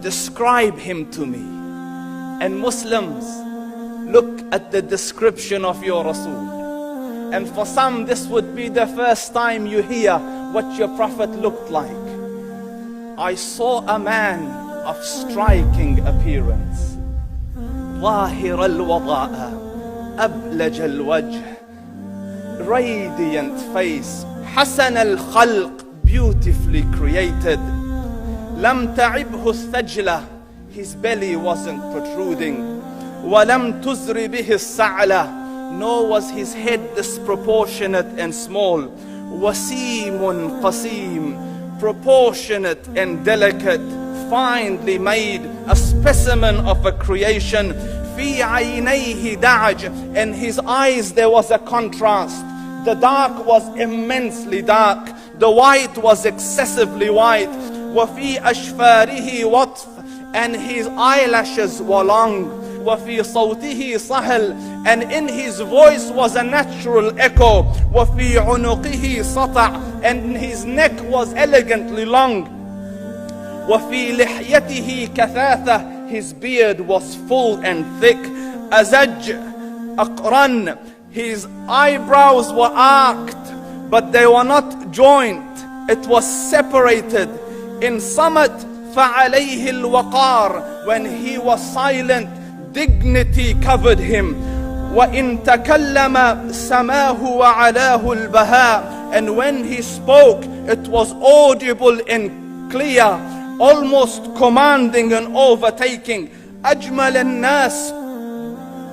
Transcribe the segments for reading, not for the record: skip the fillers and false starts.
describe him to me. And Muslims, look at the description of your Rasul. And for some, this would be the first time you hear what your Prophet looked like. I saw a man of striking appearance. ظاهر الوضاء أبلج الوجه, radiant face, حسن الخلق, beautifully created. لم تعبه الثجلة, his belly wasn't protruding. وَلَمْ تُزْرِ بِهِ السَّعْلَةِ, nor was his head disproportionate and small. وَسِيمٌ قَسِيم, proportionate and delicate, finely made, a specimen of a creation. فِي عَيْنَيْهِ دَعَجْ, in his eyes there was a contrast. The dark was immensely dark, the white was excessively white. وَفِي أَشْفَارِهِ وَطْفٌ, and his eyelashes were long. وَفِي صَوْتِهِ صَهْلٌ, and in his voice was a natural echo. وَفِي عُنُقِهِ سَطْعٌ, and his neck was elegantly long. وَفِي لِحْيَتِهِ كَثَاثَةٌ, his beard was full and thick. أَزَجْ أَقْرَنٌ, his eyebrows were arched, but they were not joined. It was separated. In summit, فَعَلَيْهِ الْوَقَارِ, when he was silent, dignity covered him. وَإِن تَكَلَّمَ سَمَاهُ وَعَلَاهُ الْبَهَاءِ, and when he spoke, it was audible and clear, almost commanding and overtaking. أَجْمَلَ النَّاسِ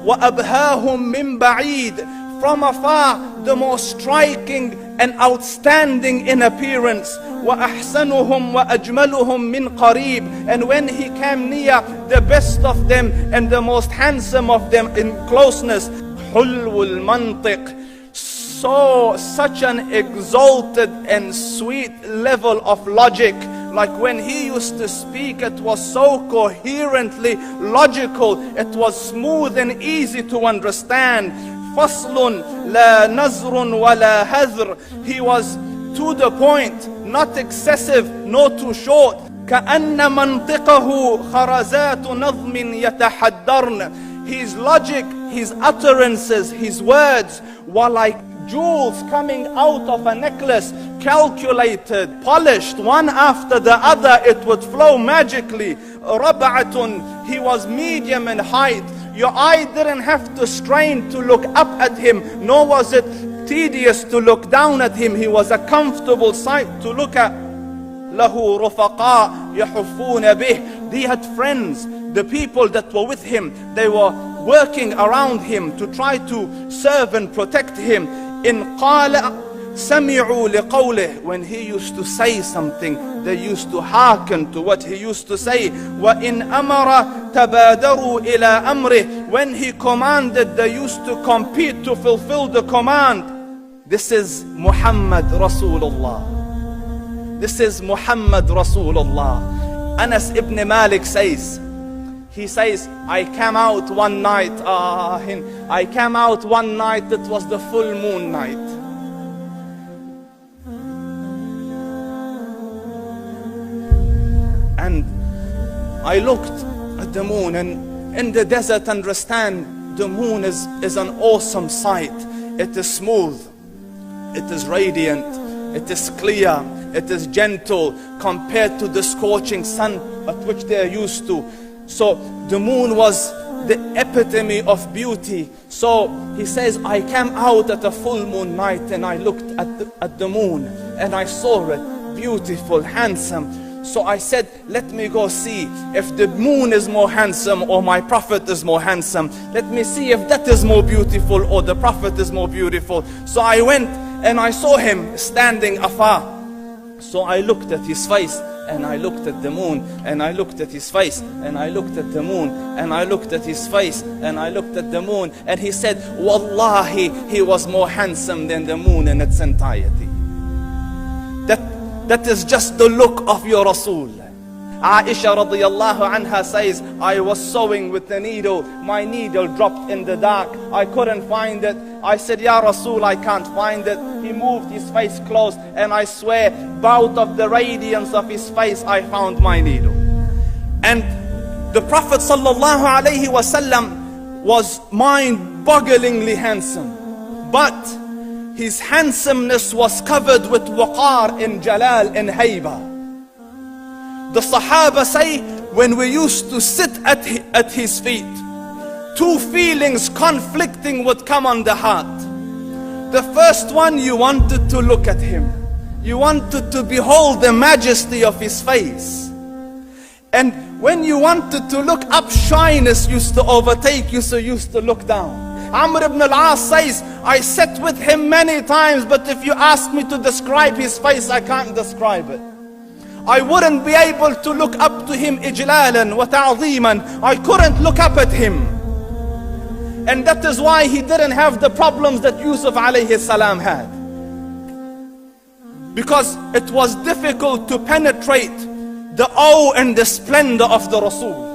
وَأَبْهَاهُمْ مِنْ بَعِيدٍ, from afar, the most striking and outstanding in appearance. وَأَحْسَنُهُمْ وَأَجْمَلُهُمْ مِنْ قَرِيبٍ, and when he came near, the best of them and the most handsome of them in closeness. حُلْوُ الْمَنْطِقِ, such an exalted and sweet level of logic. Like when he used to speak, it was so coherently logical, it was smooth and easy to understand. فَصْلٌ لَا نَزْرٌ وَلَا هَذْرٌ, he was to the point, not excessive, nor too short. كَأَنَّ مَنْطِقَهُ خَرَزَاتُ نَظْمٍ يَتَحَدَّرْنَ, his logic, his utterances, his words were like jewels coming out of a necklace, calculated, polished, one after the other, it would flow magically. رَبْعَةٌ, he was medium in height. Your eye didn't have to strain to look up at him, nor was it tedious to look down at him. He was a comfortable sight to look at. لَهُ رُفَقَاء يَحُفُّونَ بِهِ, he had friends, the people that were with him, they were working around him to try to serve and protect him. إِنْ قَالَ سَمِعُوا لِقَوْلِهِ, when he used to say something, they used to hearken to what he used to say. وَإِنْ أَمَرَ تَبَادَرُوا إِلَىٰ أَمْرِهِ, when he commanded, they used to compete to fulfill the command. This is Muhammad Rasulullah. This is Muhammad Rasulullah. Anas ibn Malik says, he says, I came out one night, it was the full moon night. And I looked at the moon, and in the desert, understand, the moon is an awesome sight. It is smooth, it is radiant, it is clear, it is gentle compared to the scorching sun at which they are used to. So the moon was the epitome of beauty. So he says, I came out at a full moon night and I looked at the moon and I saw it beautiful, handsome. So I said, let me go see if the moon is more handsome or my Prophet is more handsome. Let me see if that is more beautiful or the Prophet is more beautiful. So I went and I saw him standing afar. So I looked at his face and I looked at the moon, and I looked at his face, and I looked at the moon, and I looked at his face, and I looked at the moon. And he said, Wallahi, he was more handsome than the moon in its entirety. That is just the look of your Rasul. Aisha radiyallahu anha says, I was sewing with the needle. My needle dropped in the dark. I couldn't find it. I said, Ya Rasul, I can't find it. He moved his face close, and I swear, out of the radiance of his face, I found my needle. And the Prophet sallallahu alaihi wasallam was mind-bogglingly handsome, but his handsomeness was covered with waqar and jalal and hayba. The Sahaba say, when we used to sit at his feet, two feelings conflicting would come on the heart. The first one, you wanted to look at him. You wanted to behold the majesty of his face. And when you wanted to look up, shyness used to overtake you, so you used to look down. Amr ibn al-As says, I sat with him many times, but if you ask me to describe his face, I can't describe it. I wouldn't be able to look up to him ijlalan wa ta'zeeman. I couldn't look up at him. And that is why he didn't have the problems that Yusuf alayhi salam had. Because it was difficult to penetrate the awe and the splendor of the Rasul.